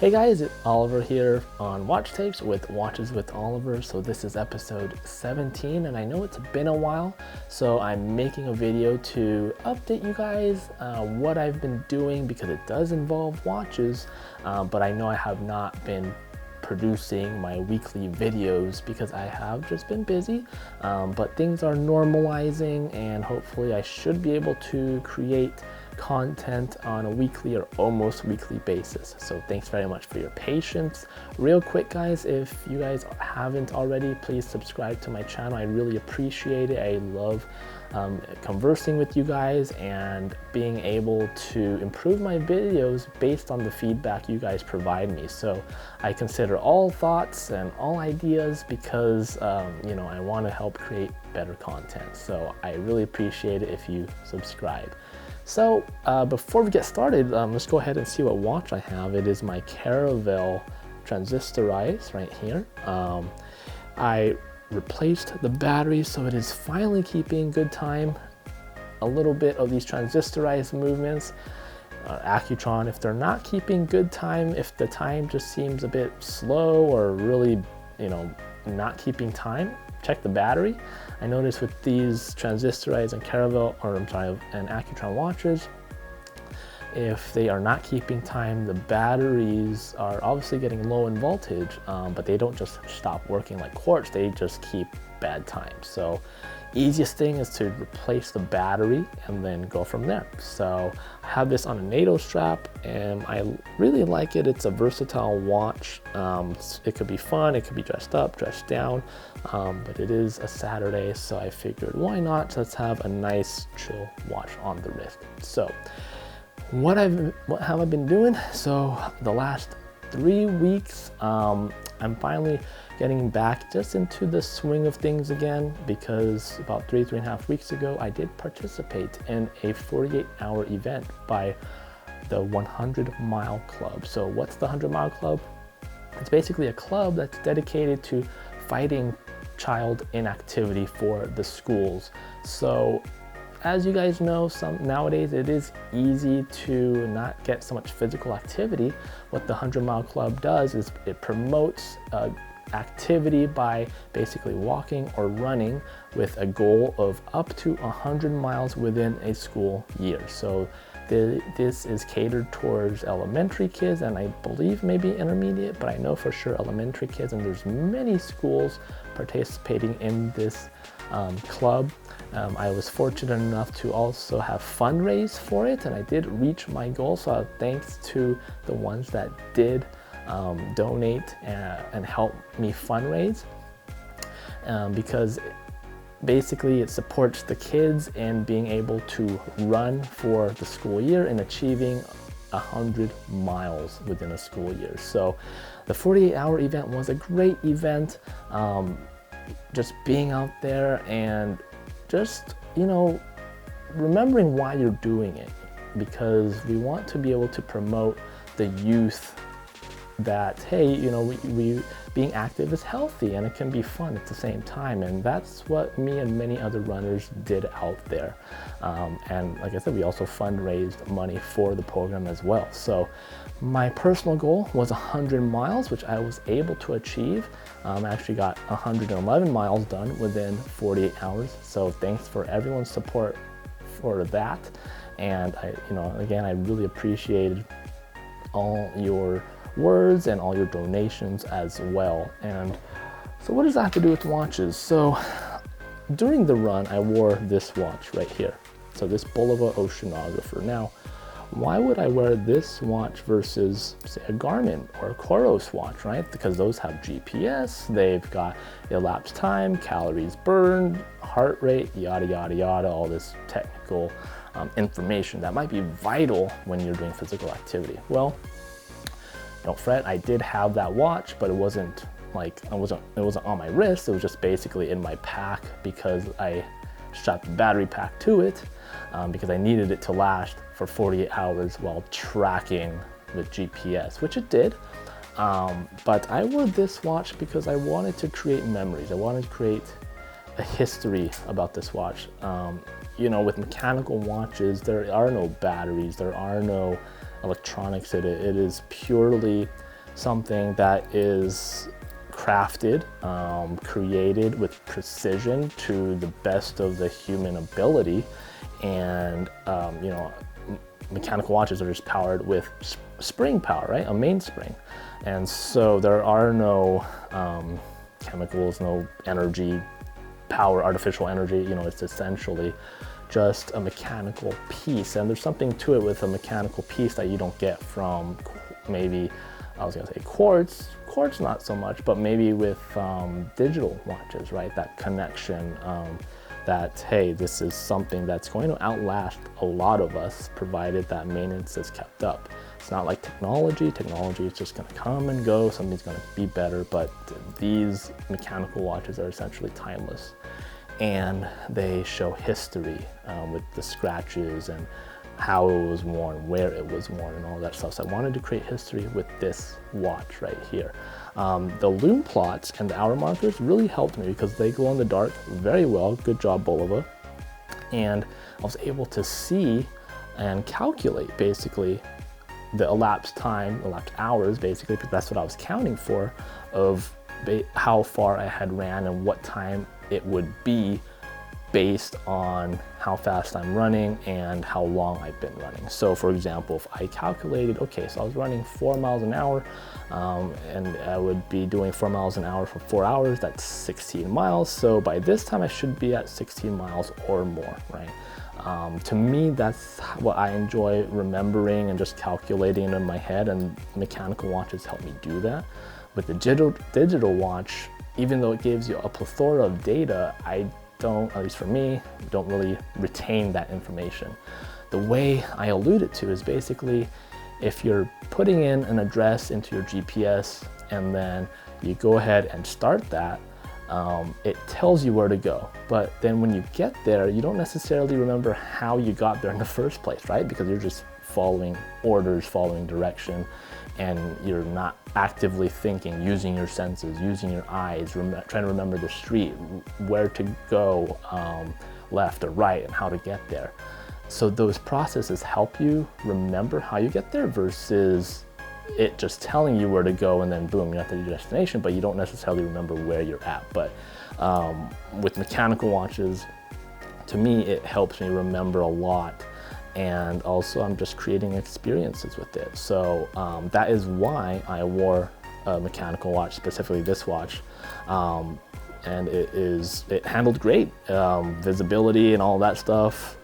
Hey guys, it's Oliver here on Watch Takes with Watches with Oliver. So this is episode 17 and I know it's been a while, so I'm making a video to update you guys what I've been doing because it does involve watches, but I know I have not been producing my weekly videos because I have just been busy, but things are normalizing and hopefully I should be able to create content on a weekly or almost weekly basis. So thanks very much for your patience. Real quick guys, if you guys haven't already, please subscribe to my channel. I really appreciate it. I love conversing with you guys and being able to improve my videos based on the feedback you guys provide me. So I consider all thoughts and all ideas because you know, I want to help create better content. So I really appreciate it if you subscribe. So before we get started, let's go ahead and see what watch I have. It is my Caravelle transistorized right here. I replaced the battery, so it is finally keeping good time. A little bit of these transistorized movements, Accutron, if they're not keeping good time, if the time just seems a bit slow or really, you know, not keeping time, check the battery. I noticed with these transistorized and Caravelle, or I'm sorry, and Accutron watches, if they are not keeping time, the batteries are obviously getting low in voltage, but they don't just stop working like quartz, they just keep bad time. So easiest thing is to replace the battery and then go from there. So I have this on a NATO strap and I really like it. It's a versatile watch. It could be fun, it could be dressed up, dressed down, but it is a Saturday, so I figured why not, let's have a nice chill watch on the wrist. So what have I been doing? So the last 3 weeks, I'm finally getting back just into the swing of things again, because about three and a half weeks ago, I did participate in a 48-hour event by the 100 Mile Club. So what's the 100 Mile Club? It's basically a club that's dedicated to fighting child inactivity for the schools. So as you guys know, nowadays it is easy to not get so much physical activity. What the 100 Mile Club does is it promotes activity by basically walking or running with a goal of up to 100 miles within a school year. So this is catered towards elementary kids and I believe maybe intermediate, but I know for sure elementary kids, and there's many schools participating in this club. I was fortunate enough to also have fundraised for it and I did reach my goal, so thanks to the ones that did donate and help me fundraise, because basically it supports the kids in being able to run for the school year and achieving 100 miles within a school year. So the 48-hour event was a great event. Just being out there and just, you know, remembering why you're doing it, because we want to be able to promote the youth that, hey, you know, we being active is healthy and it can be fun at the same time, and that's what me and many other runners did out there. And like I said, we also fundraised money for the program as well. So my personal goal was 100 miles, which I was able to achieve. I actually got 111 miles done within 48 hours. So thanks for everyone's support for that. And I, you know, again, I really appreciated all your words and all your donations as well. And so what does that have to do with watches? So during the run, I wore this watch right here. So this Bulova Oceanographer. Now, why would I wear this watch versus, say, a Garmin or a Coros watch, right? Because those have GPS, they've got elapsed time, calories burned, heart rate, yada, yada, yada, all this technical information that might be vital when you're doing physical activity. Well, don't fret, I did have that watch, but it wasn't like, it wasn't on my wrist, it was just basically in my pack because I strapped the battery pack to it because I needed it to last for 48 hours while tracking with GPS, which it did. But I wore this watch because I wanted to create memories. I wanted to create a history about this watch. You know, with mechanical watches, there are no batteries, there are no electronics in it. It is purely something that is crafted, created with precision to the best of the human ability. And you know, mechanical watches are just powered with spring power, right? A mainspring. And so there are no chemicals, no energy, power, artificial energy. You know, it's essentially just a mechanical piece. And there's something to it with a mechanical piece that you don't get from maybe, I was gonna say quartz not so much, but maybe with digital watches, right? That connection, that, hey, this is something that's going to outlast a lot of us, provided that maintenance is kept up. It's not like technology is just gonna come and go, something's gonna be better, but these mechanical watches are essentially timeless. And they show history with the scratches and how it was worn, where it was worn, and all that stuff. So I wanted to create history with this watch right here. The lume plots and the hour markers really helped me because they glow in the dark very well. Good job, Bulova. And I was able to see and calculate basically the elapsed time, elapsed hours, basically, because that's what I was counting for, of how far I had ran and what time it would be based on how fast I'm running and how long I've been running. So for example, if I calculated, okay, so I was running 4 miles an hour, and I would be doing 4 miles an hour for 4 hours, that's 16 miles. So by this time I should be at 16 miles or more, right? To me, that's what I enjoy remembering and just calculating it in my head, and mechanical watches help me do that. With the digital watch, even though it gives you a plethora of data, I don't, at least for me, don't really retain that information. The way I alluded to is basically, if you're putting in an address into your GPS and then you go ahead and start that, it tells you where to go. But then when you get there, you don't necessarily remember how you got there in the first place, right? Because you're just following orders, following direction, and you're not actively thinking, using your senses, using your eyes, trying to remember the street, where to go, left or right, and how to get there. So those processes help you remember how you get there versus it just telling you where to go and then boom, you're at your destination, but you don't necessarily remember where you're at. But with mechanical watches, to me, it helps me remember a lot. And also I'm just creating experiences with it. So that is why I wore a mechanical watch, specifically this watch. And it handled great. Visibility and all that stuff,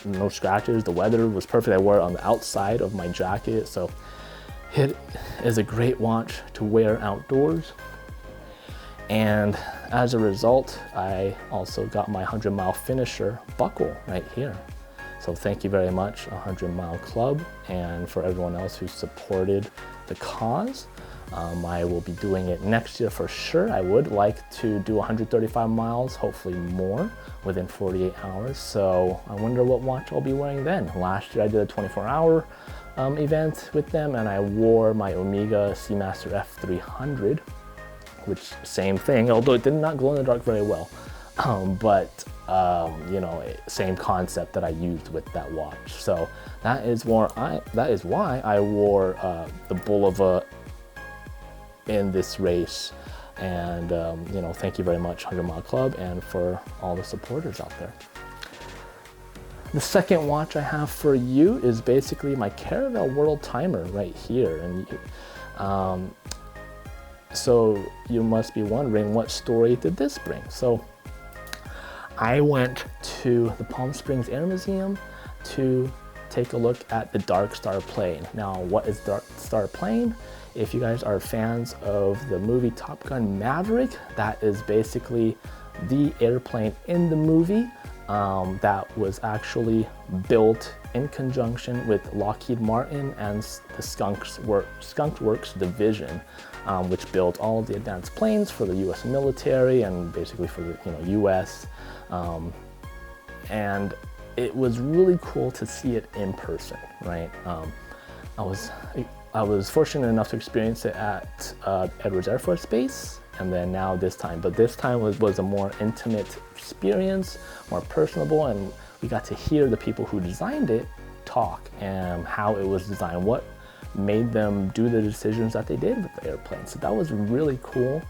no scratches. The weather was perfect. I wore it on the outside of my jacket. So it is a great watch to wear outdoors. And as a result, I also got my 100-mile finisher buckle right here. So thank you very much, 100 Mile Club, and for everyone else who supported the cause. I will be doing it next year for sure. I would like to do 135 miles, hopefully more, within 48 hours. So I wonder what watch I'll be wearing then. Last year I did a 24-hour event with them, and I wore my Omega Seamaster F300, which same thing, although it did not glow in the dark very well. You know, same concept that I used with that watch. So that is why I wore the Bulova in this race. And you know, thank you very much, 100 Mile Club, and for all the supporters out there. The second watch I have for you is basically my Caravelle World Timer right here. And so you must be wondering, what story did this bring? So I went to the Palm Springs Air Museum to take a look at the Darkstar plane. Now, what is Darkstar plane? If you guys are fans of the movie Top Gun Maverick, that is basically the airplane in the movie that was actually built in conjunction with Lockheed Martin and the Skunk Works division, which built all of the advanced planes for the U.S. military and basically for the U.S. And it was really cool to see it in person, right? I was fortunate enough to experience it at Edwards Air Force Base, and then now this time. But this time was a more intimate experience, more personable, and we got to hear the people who designed it talk and how it was designed, what made them do the decisions that they did with the airplane. So that was really cool.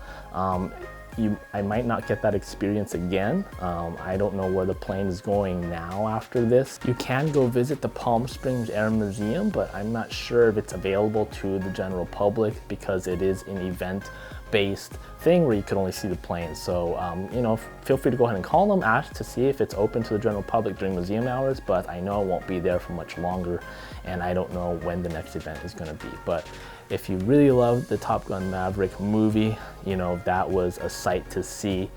I might not get that experience again. I don't know where the plane is going now after this. You can go visit the Palm Springs Air Museum, but I'm not sure if it's available to the general public because it is an event-based thing where you can only see the plane. So, you know, feel free to go ahead and call them, ask to see if it's open to the general public during museum hours, but I know I won't be there for much longer, and I don't know when the next event is gonna be. But if you really love the Top Gun Maverick movie, you know, that was a sight to see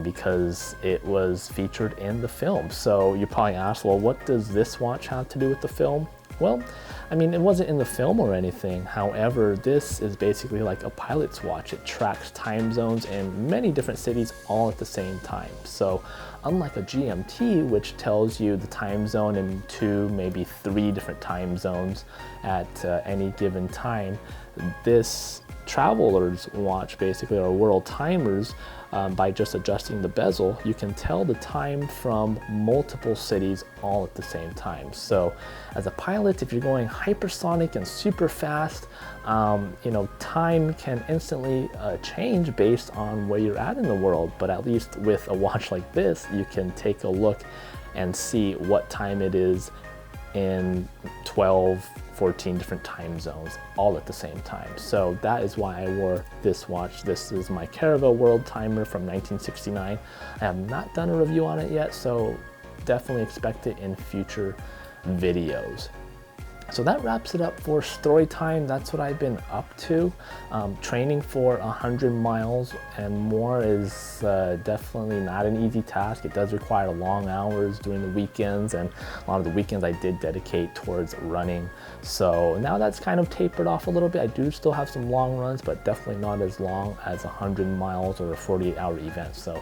because it was featured in the film. So you probably ask, well, what does this watch have to do with the film? Well, I mean, it wasn't in the film or anything. However, this is basically like a pilot's watch. It tracks time zones in many different cities all at the same time. So unlike a GMT, which tells you the time zone in 2, maybe 3 different time zones at any given time, this traveler's watch, basically, or world timers, by just adjusting the bezel, you can tell the time from multiple cities all at the same time. So as a pilot, if you're going hypersonic and super fast, you know, time can instantly change based on where you're at in the world. But at least with a watch like this, you can take a look and see what time it is in 12, 14 different time zones all at the same time. So that is why I wore this watch. This is my Caravelle World Timer from 1969. I have not done a review on it yet, so definitely expect it in future videos. So that wraps it up for story time. That's what I've been up to. Training for 100 miles and more is definitely not an easy task. It does require long hours during the weekends, and a lot of the weekends I did dedicate towards running. So now that's kind of tapered off a little bit. I do still have some long runs, but definitely not as long as 100 miles or a 48-hour event. So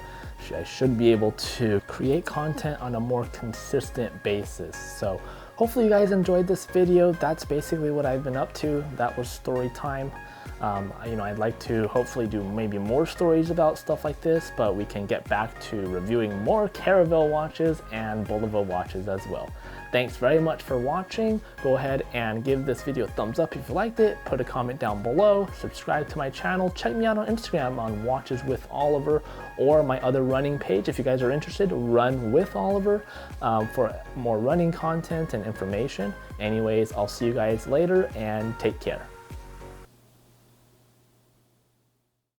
I should be able to create content on a more consistent basis. So hopefully you guys enjoyed this video. That's basically what I've been up to. That was story time. You know, I'd like to hopefully do maybe more stories about stuff like this, but we can get back to reviewing more Caravelle watches and Bulova watches as well. Thanks very much for watching. Go ahead and give this video a thumbs up if you liked it. Put a comment down below. Subscribe to my channel. Check me out on Instagram on Watches with Oliver, or my other running page if you guys are interested, Run with Oliver, for more running content and information. Anyways, I'll see you guys later and take care.